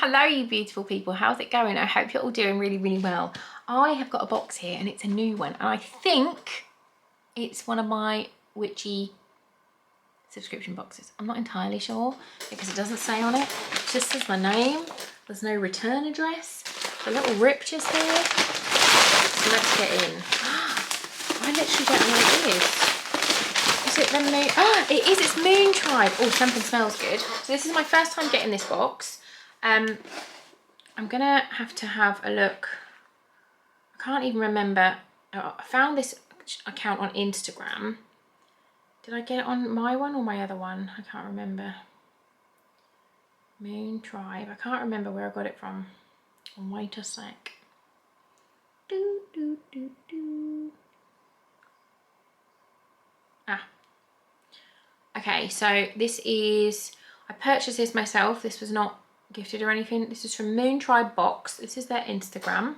Hello you beautiful people, how's it going? I hope you're all doing really well. I have got a box here and it's a new one and I think it's one of my witchy subscription boxes. I'm not entirely sure because it doesn't say on it. It just says my name. There's no return address. A little rip just here. So let's get in. I literally don't know what it is. Is it the moon? Oh, it is, it's Moon Tribe. Oh, something smells good. So this is my first time getting this box. I'm gonna have to have a look. I can't even remember. I found this account on Instagram. Did I get it on my one or my other one? I can't remember. Moon Tribe. I can't remember where I got it from. Wait a sec. Okay, so this is, I purchased this myself. This was not gifted or anything. This is from Moon Tribe Box. This is their Instagram.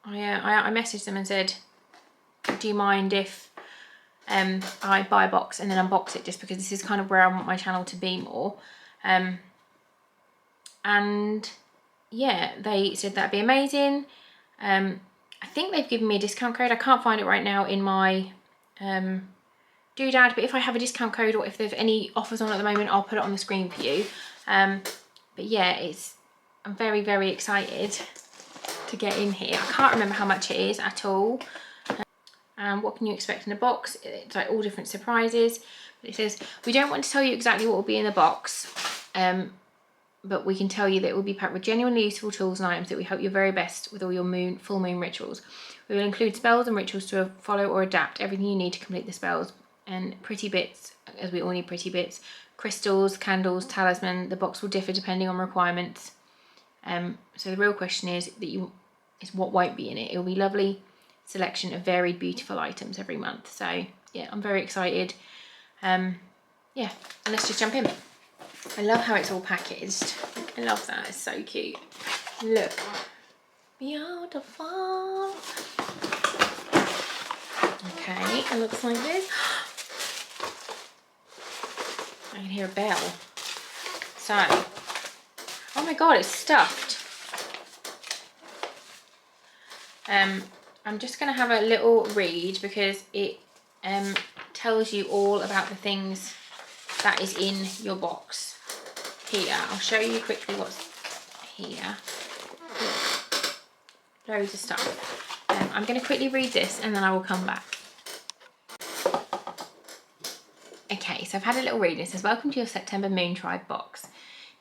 I messaged them and said, do you mind if I buy a box and then unbox it, just because this is kind of where I want my channel to be more. And yeah, they said that'd be amazing. I think they've given me a discount code. I can't find it right now in my doodad, but if I have a discount code or if there's any offers on at the moment, I'll put it on the screen for you. But yeah, I'm very excited to get in here. I can't remember how much it is at all. What can you expect in a box? It's like all different surprises. But it says, we don't want to tell you exactly what will be in the box, but we can tell you that it will be packed with genuinely useful tools and items that we hope your very best with all your full moon rituals. We will include spells and rituals to follow or adapt, everything you need to complete the spells, and pretty bits, as we all need pretty bits, crystals, candles, talisman. The box will differ depending on requirements. So the real question is what won't be in it. It will be lovely selection of varied, beautiful items every month. So yeah, I'm very excited. Yeah, and let's just jump in. I love how it's all packaged. I love that, it's so cute. Look, beautiful. Okay, it looks like this. I can hear a bell. So, oh my god, it's stuffed. I'm just going to have a little read because it tells you all about the things that is in your box. Here, I'll show you quickly what's here. Look, loads of stuff. I'm going to quickly read this and then I will come back. Okay, so I've had a little read. It says, welcome to your September Moon Tribe box.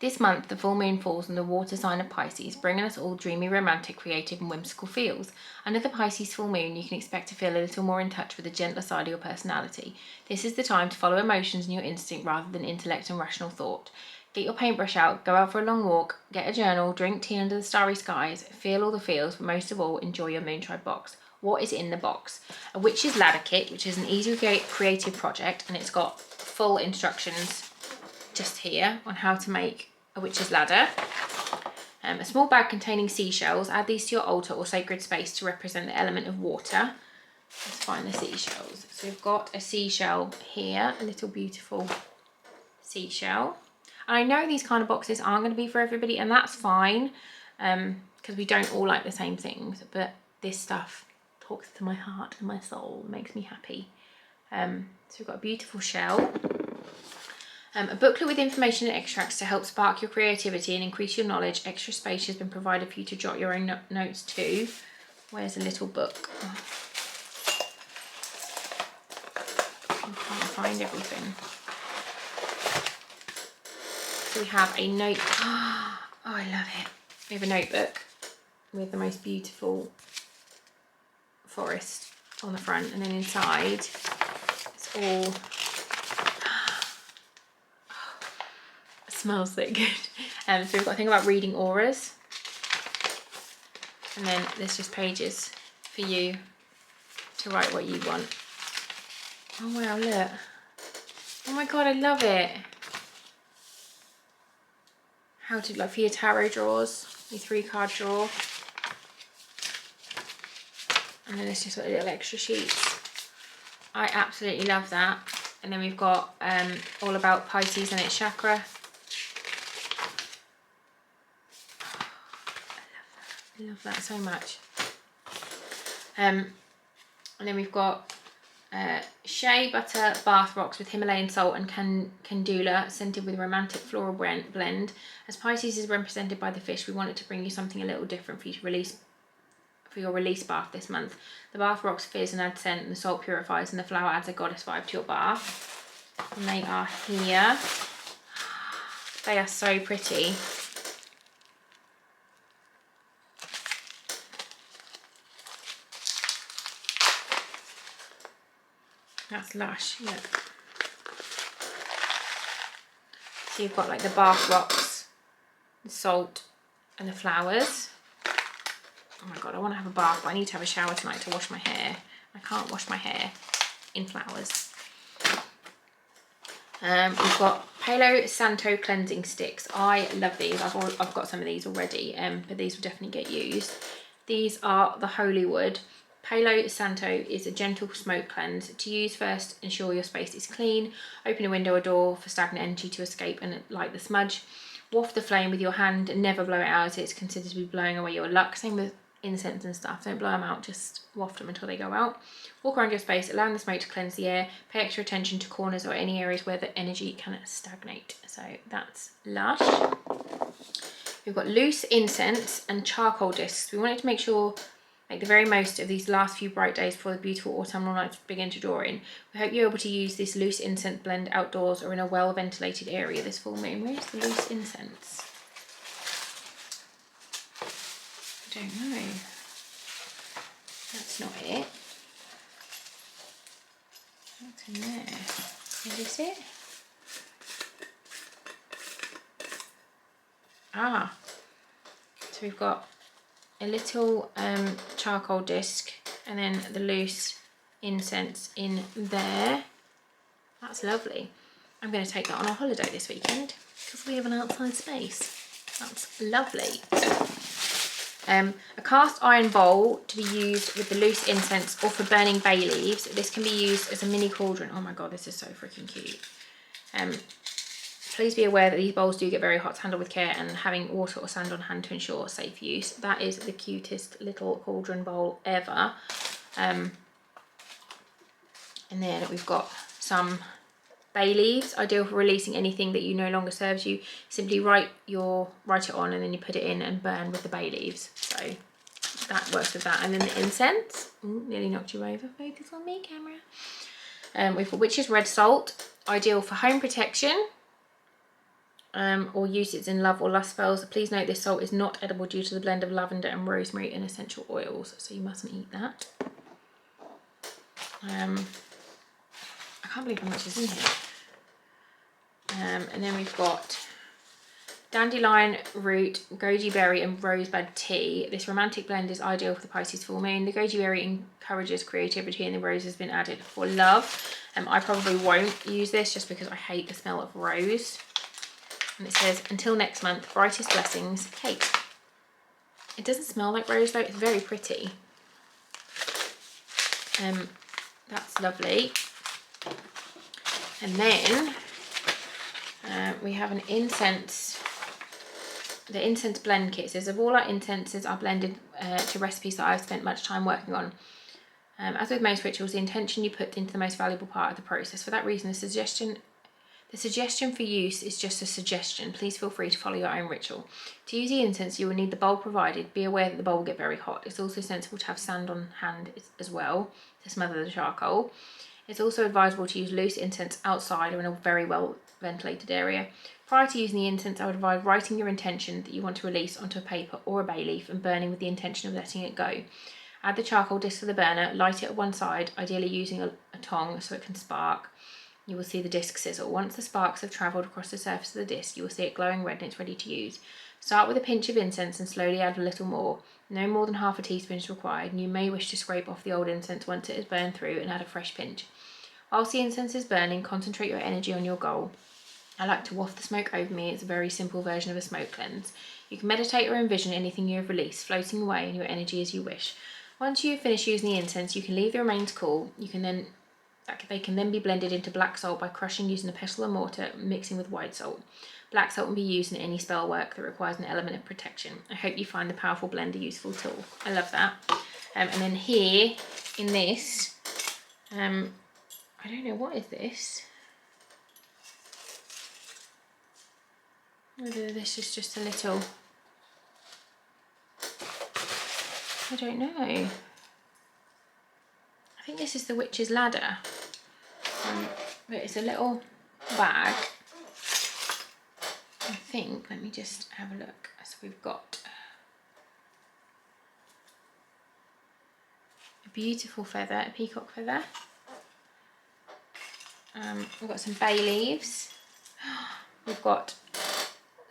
This month, the full moon falls on the water sign of Pisces, bringing us all dreamy, romantic, creative and whimsical feels. Under the Pisces full moon, you can expect to feel a little more in touch with the gentler side of your personality. This is the time to follow emotions and your instinct rather than intellect and rational thought. Get your paintbrush out, go out for a long walk, get a journal, drink tea under the starry skies, feel all the feels, but most of all, enjoy your Moon Tribe box. What is in the box? A witch's ladder kit, which is an easy creative project, and it's got full instructions just here on how to make a witch's ladder. A small bag containing seashells. Add these to your altar or sacred space to represent the element of water. Let's find the seashells. So we've got a seashell here, a little beautiful seashell. And I know these kind of boxes aren't going to be for everybody, and that's fine, because we don't all like the same things, but this stuff talks to my heart and my soul, makes me happy. So we've got a beautiful shell. A booklet with information and extracts to help spark your creativity and increase your knowledge. Extra space has been provided for you to jot your own notes too. Where's a little book? I can't find everything. So we have a note. Oh, I love it. We have a notebook with the most beautiful forest on the front, and then inside it's all... smells so good. So we've got a thing about reading auras, and then there's just pages for you to write what you want. Oh wow, look. Oh my god, I love it. How to, like, for your tarot drawers, your 3-card draw. And then it's just got little extra sheets. I absolutely love that. And then we've got all about Pisces and its chakra. I love that so much. And then we've got shea butter bath rocks with Himalayan salt and candula, scented with romantic floral blend. As Pisces is represented by the fish, we wanted to bring you something a little different for you to release for your release bath this month. The bath rocks fizz and add scent, and the salt purifies, and the flower adds a goddess vibe to your bath. And they are here. They are so pretty. That's lush, look. So you've got like the bath rocks, the salt, and the flowers. Oh my god, I want to have a bath, but I need to have a shower tonight to wash my hair. I can't wash my hair in flowers. We've got Palo Santo cleansing sticks. I love these. I've got some of these already, but these will definitely get used. These are the holy wood. Palo Santo is a gentle smoke cleanse. To use first, ensure your space is clean. Open a window or door for stagnant energy to escape and light the smudge. Waft the flame with your hand and never blow it out, as it's considered to be blowing away your luck. Same with incense and stuff. Don't blow them out, just waft them until they go out. Walk around your space, allowing the smoke to cleanse the air. Pay extra attention to corners or any areas where the energy can stagnate. So that's lush. We've got loose incense and charcoal discs. We wanted to make sure, make the very most of these last few bright days before the beautiful autumnal nights begin to draw in. We hope you're able to use this loose incense blend outdoors or in a well-ventilated area this full moon. Where's the loose incense? I don't know. That's not it. What's in there? Is this it? Ah. So we've got a little charcoal disc and then the loose incense in there. That's lovely. I'm going to take that on a holiday this weekend because we have an outside space. That's lovely. A cast iron bowl to be used with the loose incense or for burning bay leaves. This can be used as a mini cauldron. Oh my god, this is so freaking cute. Please be aware that these bowls do get very hot to handle with care, and having water or sand on hand to ensure safe use. That is the cutest little cauldron bowl ever. And then we've got some bay leaves, ideal for releasing anything that you no longer serves you. Simply write it on and then you put it in and burn with the bay leaves. So that works with that. And then the incense. Ooh, nearly knocked you over. Focus on me, camera. We've got witch's red salt, ideal for home protection. Or use it in love or lust spells. Please note this salt is not edible due to the blend of lavender and rosemary and essential oils, so you mustn't eat that. I can't believe how much is in here. And then we've got dandelion root, goji berry and rosebud tea. This romantic blend is ideal for the Pisces full moon. The goji berry encourages creativity and the rose has been added for love. I probably won't use this just because I hate the smell of rose. And it says, until next month, brightest blessings, Kate. It doesn't smell like rose though, it's very pretty. That's lovely. And then we have an incense, the Incense Blend Kit. It says, of all our incenses are blended to recipes that I've spent much time working on. As with most rituals, the intention you put into the most valuable part of the process. For that reason, the suggestion for use is just a suggestion. Please feel free to follow your own ritual. To use the incense, you will need the bowl provided. Be aware that the bowl will get very hot. It's also sensible to have sand on hand as well to smother the charcoal. It's also advisable to use loose incense outside or in a very well ventilated area. Prior to using the incense, I would advise writing your intention that you want to release onto a paper or a bay leaf and burning with the intention of letting it go. Add the charcoal disc to the burner, light it at one side, ideally using a tong so it can spark. You will see the disc sizzle. Once the sparks have travelled across the surface of the disc, you will see it glowing red and it's ready to use. Start with a pinch of incense and slowly add a little more. No more than half a teaspoon is required, and you may wish to scrape off the old incense once it is burned through and add a fresh pinch. Whilst the incense is burning, concentrate your energy on your goal. I like to waft the smoke over me. It's a very simple version of a smoke cleanse. You can meditate or envision anything you have released floating away in your energy as you wish. Once you have finished using the incense, you can leave the remains cool. You can then They can then be blended into black salt by crushing using a pestle or mortar, mixing with white salt. Black salt can be used in any spell work that requires an element of protection. I hope you find the powerful blend a useful tool. I love that. And then here in this, I don't know, what is this? Whether this is just a little, I don't know. I think this is the witch's ladder. But it's a little bag. I think, let me just have a look. So we've got a beautiful feather, a peacock feather. We've got some bay leaves. We've got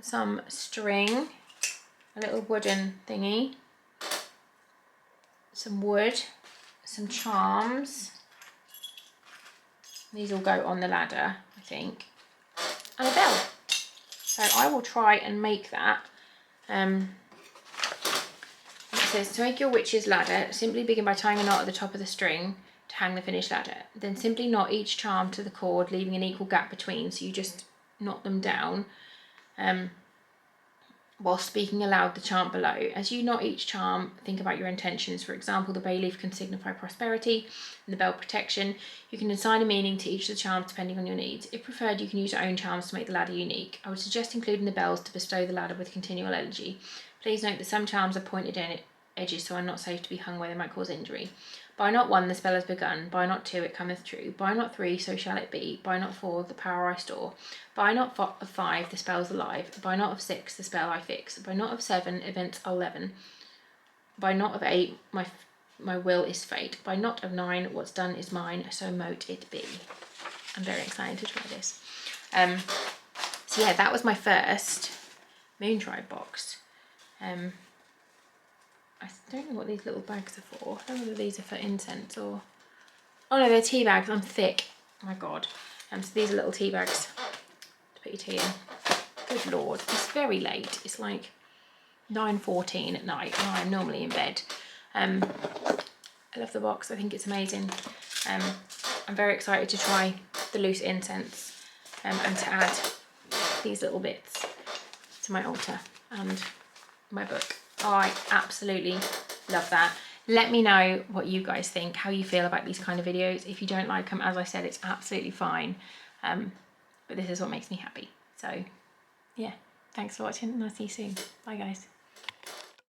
some string, a little wooden thingy, some wood, some charms. These all go on the ladder, I think, and a bell. So I will try and make that. It says, to make your witch's ladder, simply begin by tying a knot at the top of the string to hang the finished ladder. Then simply knot each charm to the cord, leaving an equal gap between. So you just knot them down while speaking aloud the chant below. As you knot each charm, think about your intentions. For example, the bay leaf can signify prosperity and the bell protection. You can assign a meaning to each of the charms depending on your needs. If preferred, you can use your own charms to make the ladder unique. I would suggest including the bells to bestow the ladder with continual energy. Please note that some charms are pointed edges, so are not safe to be hung where they might cause injury. By knot 1, the spell has begun. By knot 2, it cometh true. By knot 3, so shall it be. By knot 4, the power I store. By knot of 5, the spell's alive. By knot of 6, the spell I fix. By knot of 7, events are 11. By knot of 8, my will is fate. By knot of 9, what's done is mine, so mote it be. I'm very excited to try this. So yeah, that was my first Moon Tribe box. I don't know what these little bags are for. I don't know whether these are for incense or... Oh no, they're tea bags. I'm thick. Oh my God. So these are little tea bags to put your tea in. Good Lord. It's very late. It's like 9:14 at night and I'm normally in bed. I love the box. I think it's amazing. I'm very excited to try the loose incense and to add these little bits to my altar and my book. I absolutely love that. Let me know what you guys think, how you feel about these kind of videos. If you don't like them, as I said, it's absolutely fine. But this is what makes me happy. So yeah, thanks for watching and I'll see you soon. Bye guys.